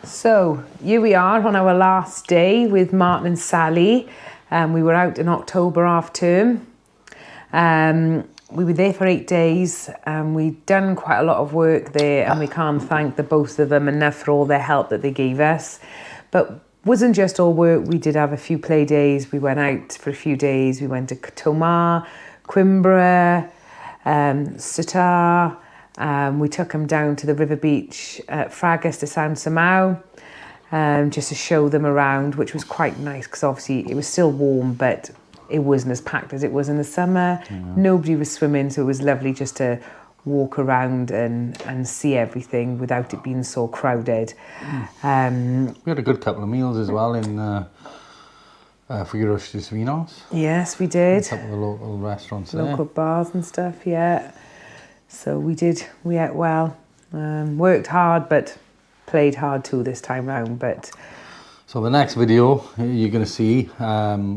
So here we are on our last day with Martin and Sally. We were out in October half term. We were there for 8 days and we'd done quite a lot of work there, and we can't thank the both of them enough for all their help that they gave us. But wasn't just all work. We did have a few play days. We went out for a few days. We went to Tomar, Coimbra, Sitar. We took them down to the river beach at Fragas de San Samau, just to show them around, which was quite nice because obviously it was still warm, but it wasn't as packed as it was in the summer. Yeah. Nobody was swimming, so it was lovely just to walk around and see everything without it being so crowded. We had a good couple of meals as well in Figueros dos Vinos. Yes, we did. A couple of local restaurants local bars and stuff, yeah. So we ate well, worked hard, but played hard too this time round. But so the next video you're going to see,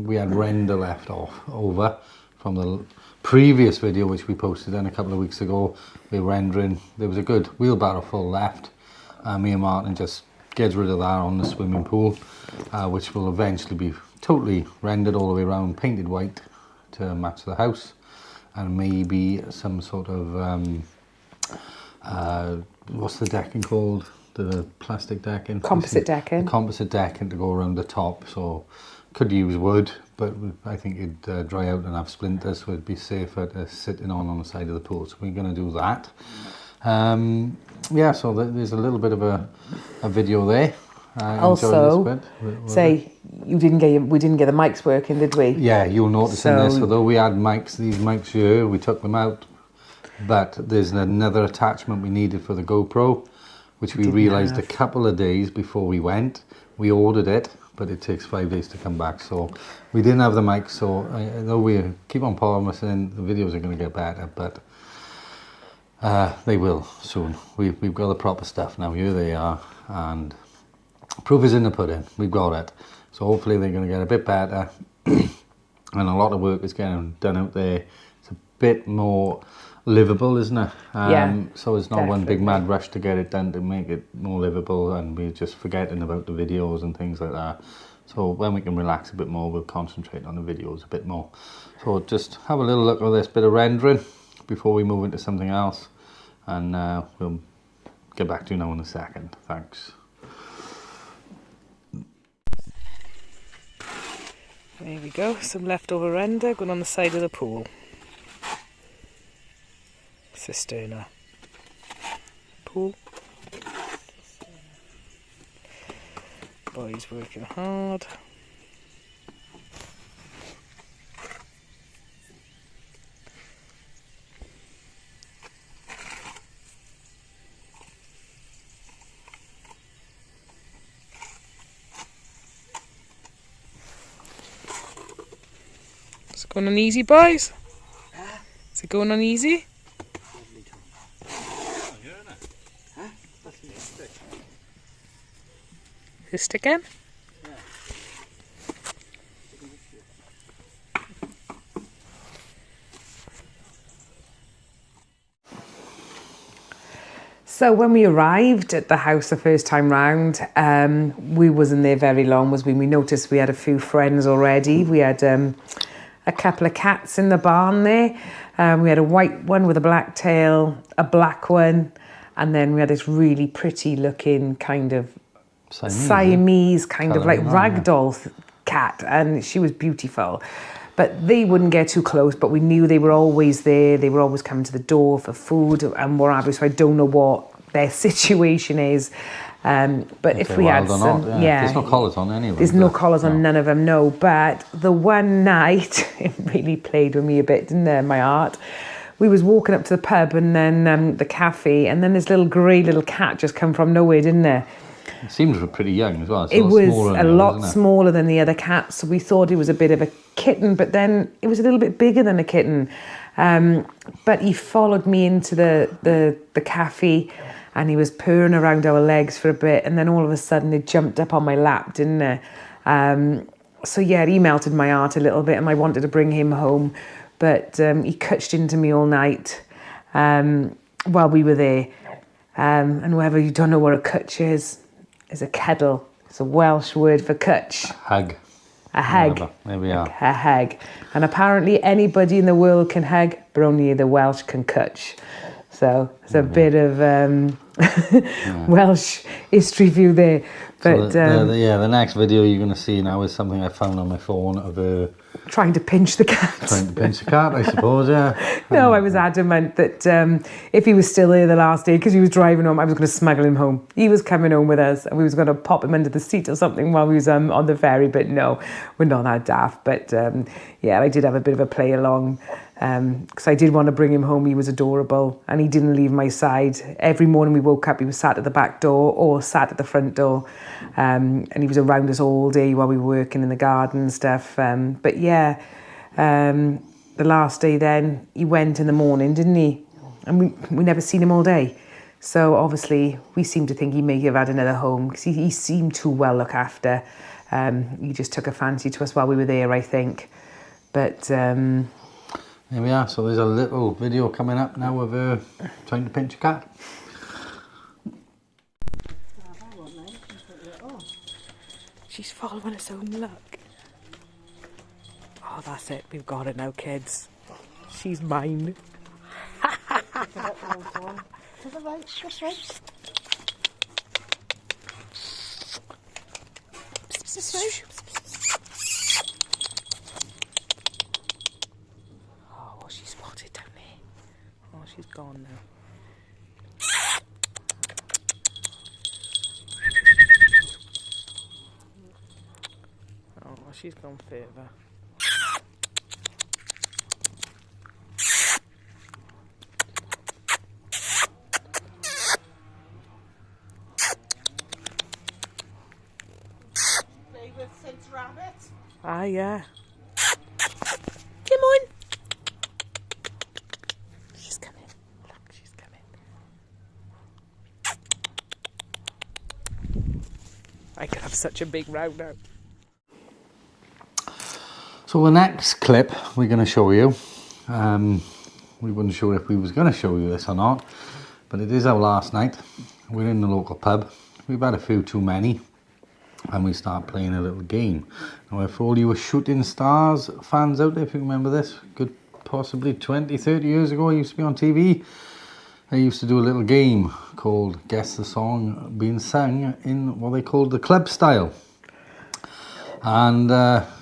we had render left over from the previous video which we posted in a couple of weeks ago. We were rendering, there was a good wheelbarrow full left. Me and Martin just gets rid of that on the swimming pool, which will eventually be totally rendered all the way around, painted white to match the house. And maybe some sort of, what's the decking called? The plastic decking? Composite decking. The composite decking to go around the top. So could use wood, but I think it'd dry out and have splinters, so it'd be safer to sitting on the side of the pool. So we're going to do that. Yeah, so there's a little bit of a video there. Also, we didn't get the mics working, did we? Yeah, you'll notice in this, although we had these mics here, we took them out, but there's another attachment we needed for the GoPro, which we realised a couple of days before we went. We ordered it, but it takes 5 days to come back, so we didn't have the mics. So though we keep on promising the videos are going to get better, but they will soon. We've got the proper stuff now. Here they are, and proof is in the pudding. We've got it. So hopefully they're going to get a bit better. And a lot of work is getting done out there. It's a bit more livable, isn't it? Yeah, so it's not one big mad rush to get it done to make it more livable, and we're just forgetting about the videos and things like that. So when we can relax a bit more, we'll concentrate on the videos a bit more. So just have a little look at this bit of rendering before we move into something else. And we'll get back to you now in a second. Thanks. There we go, some leftover render going on the side of the pool. Cisterna. Pool. Boys working hard. Is it going on easy, boys? Is it going on easy? Is it sticking? So when we arrived at the house the first time round, we wasn't there very long, was we? We noticed we had a few friends already. We had a couple of cats in the barn there. We had a white one with a black tail, a black one, and then we had this really pretty looking kind of Siamese kind of like ragdoll cat, and she was beautiful. But they wouldn't get too close, but we knew they were always there. They were always coming to the door for food and what have you, so I don't know what their situation is. But if we had some, there's no collars on any of them. There's no collars on none of them, no. But the one night, it really played with me a bit, didn't it, my heart? We was walking up to the pub and then the cafe, and then this little grey little cat just come from nowhere, didn't it? It seemed pretty young as well. It was a lot smaller than the other cats, so we thought it was a bit of a kitten, but then it was a little bit bigger than a kitten. But he followed me into the cafe, and he was purring around our legs for a bit, and then all of a sudden it jumped up on my lap, didn't it? So yeah, he melted my heart a little bit, and I wanted to bring him home, but he cutched into me all night while we were there. And whoever you don't know what a cutch is, is a kettle. It's a Welsh word for cwtch. Hug. A hag. There we are. A hag. And apparently anybody in the world can hug, but only the Welsh can cwtch. So it's a bit of Welsh history view there. But So the next video you're going to see now is something I found on my phone of trying to pinch the cat. trying to pinch the cat, I suppose, yeah. No, I was adamant that if he was still there the last day, because he was driving home, I was going to smuggle him home. He was coming home with us, and we was going to pop him under the seat or something while we was on the ferry, but no, we're not that daft. But yeah, I did have a bit of a play along, because I did want to bring him home. He was adorable, and he didn't leave my side. Every morning we woke up, he was sat at the back door or sat at the front door, and he was around us all day while we were working in the garden and stuff. But yeah, the last day then, he went in the morning, didn't he? And we never seen him all day. So obviously we seem to think he may have had another home, because he seemed too well looked after. He just took a fancy to us while we were there, I think. But there we are. So there's a little video coming up now of trying to pinch a cat. She's following us home, look. Oh, that's it. We've got it now, kids. She's mine. To the right, just right. This way. Oh, well, she's spotted down there. Oh, she's gone now. Oh, well, she's gone further. Ah, yeah. Come on. She's coming. Look, she's coming. I could have such a big round now. So the next clip we're going to show you, we weren't sure if we was going to show you this or not, but it is our last night. We're in the local pub. We've had a few too many, and we start playing a little game. Now, for all you Shooting Stars fans out there, if you remember this, good possibly 20, 30 years ago, it used to be on TV. I used to do a little game called Guess the Song being sung in what they called the club style. And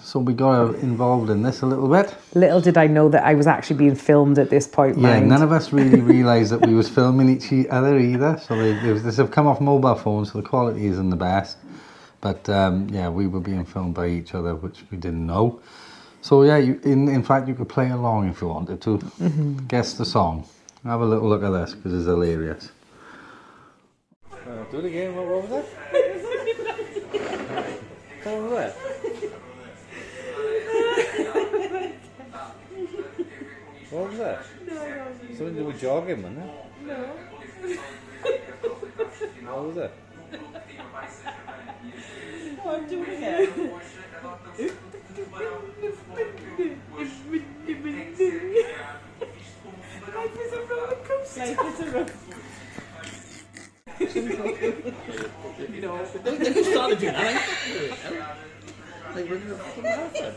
so we got involved in this a little bit. Little did I know that I was actually being filmed at this point. Yeah, none of us really realised that we was filming each other either. So this have come off mobile phones, so the quality isn't the best. But yeah, we were being filmed by each other, which we didn't know. So yeah, in fact, you could play along if you wanted to. Guess the song. Have a little look at this, because it's hilarious. Do it again. What was that? What was that? What was that? No. Something to do with jogging, wasn't it? No. What was it? Oh, I'm doing it again. Life is a roller coaster. Life is a roller coaster. You know, then you started doing that. Like, we're going to marathon.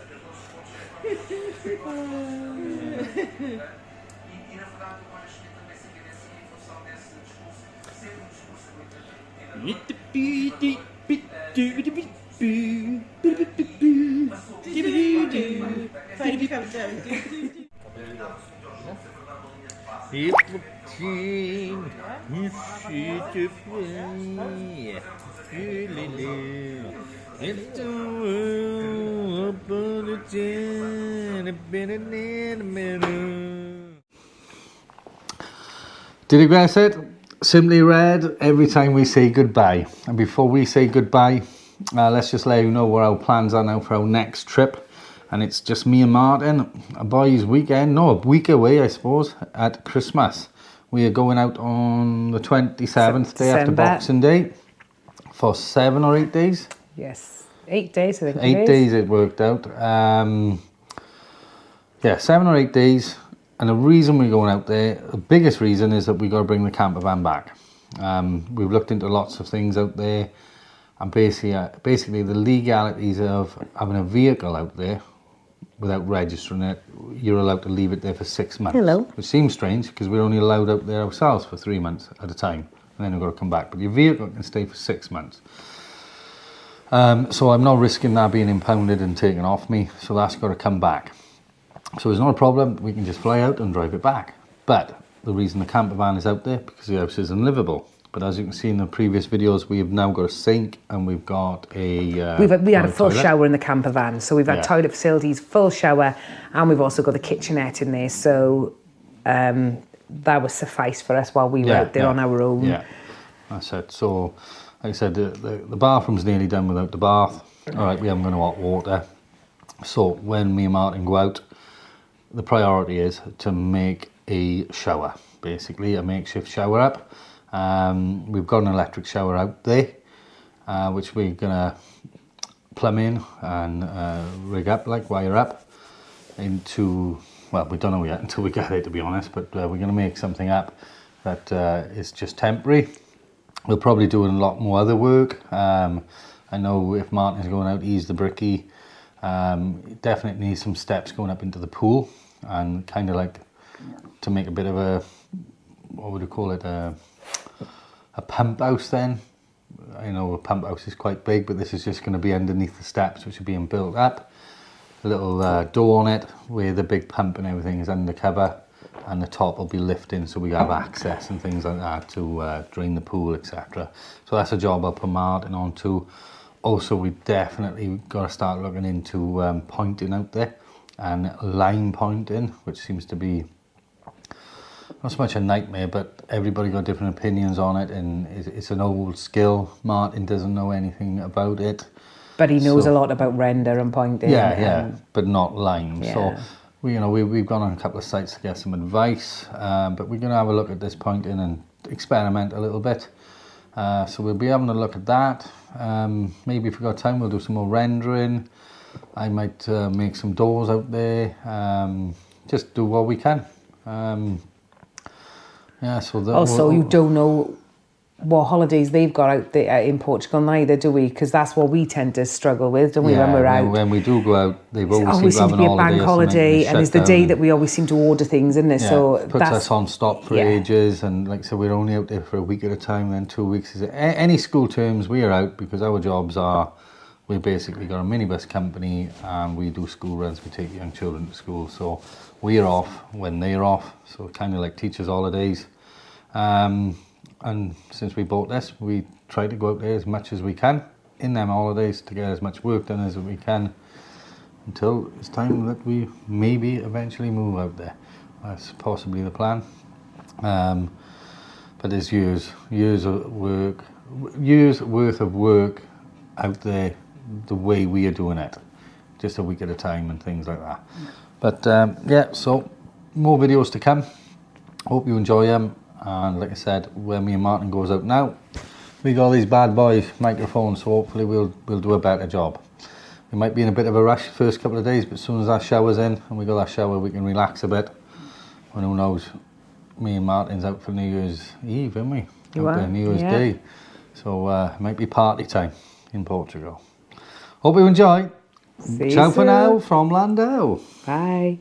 Did you guess it? Simply read, every time we say goodbye. And before we say goodbye, let's just let you know what our plans are now for our next trip. And it's just me and Martin, a boys' weekend, no, a week away, I suppose, at Christmas. We are going out on the 27th, day after Boxing Day, for 7 or 8 days. Yes, 8 days, I think. 8 days it worked out. Yeah, 7 or 8 days. And the reason we're going out there, the biggest reason, is that we got to bring the camper van back. We've looked into lots of things out there. And basically the legalities of having a vehicle out there without registering it, you're allowed to leave it there for 6 months. Hello. Which seems strange because we're only allowed out there ourselves for 3 months at a time, and then we've got to come back. But your vehicle can stay for 6 months. So I'm not risking that being impounded and taken off me, so that's got to come back. So it's not a problem, we can just fly out and drive it back. But the reason the camper van is out there, because the house is unlivable. But as you can see in the previous videos, we have now got a sink and we've got a... we had a full toilet. shower in the camper van. So we've had Yeah. toilet facilities, full shower, and we've also got the kitchenette in there. So that would suffice for us while we were out there on our own. Yeah, that's it. So, like I said, the bathroom's nearly done without the bath. All right, we haven't got no hot water. So when me and Martin go out, the priority is to make a shower, basically, a makeshift shower up. We've got an electric shower out there, which we're gonna plumb in and rig up, like wire up into, well, we don't know yet until we get there, to be honest, but we're gonna make something up that is just temporary. We'll probably do a lot more other work. I know if Martin's going out, he's the brickie. Definitely needs some steps going up into the pool, and kind of like to make a bit of a, what would you call it, a pump house then. I know a pump house is quite big, but this is just going to be underneath the steps which are being built up. A little door on it where the big pump and everything is undercover, and the top will be lifting so we have access and things like that to drain the pool, etc. So that's a job I'll put Martin on to. Also, we definitely got to start looking into pointing out there and line pointing, which seems to be not so much a nightmare, but everybody got different opinions on it, and it's an old skill. Martin doesn't know anything about it, But he knows a lot about render and pointing. yeah, but not line. Yeah. So we've gone on a couple of sites to get some advice, but we're going to have a look at this pointing and experiment a little bit. So we'll be having a look at that. Maybe if we've got time, we'll do some more rendering. I might make some doors out there. Just do what we can. Yeah, so Also, you don't know what holidays they've got out there in Portugal neither, do we? Because that's what we tend to struggle with, don't we, when we're out? When we do go out, they've always Always seem seems to to have be a bank holiday, and it's the day that we always seem to order things, isn't it? Yeah, So puts us on stop for ages, and like I said, we're only out there for a week at a time, then 2 weeks. Any school terms, we are out because our jobs are, we basically got a minibus company and we do school runs, we take young children to school, so we're off when they're off, so kind of like teachers' holidays. And since we bought this, we try to go out there as much as we can in them holidays to get as much work done as we can until it's time that we maybe eventually move out there. That's possibly the plan. But there's years worth of work out there the way we are doing it, just a week at a time and things like that. But yeah, so more videos to come. Hope you enjoy them. And like I said, when me and Martin goes out now, we got these bad boy microphones, so hopefully we'll do a better job. We might be in a bit of a rush first couple of days, but as soon as that shower's in and we got that shower, we can relax a bit. And who knows, me and Martin's out for New Year's Eve, aren't we? New Year's Day. So it might be party time in Portugal. Hope you enjoy. Ciao for now from Landau. Bye.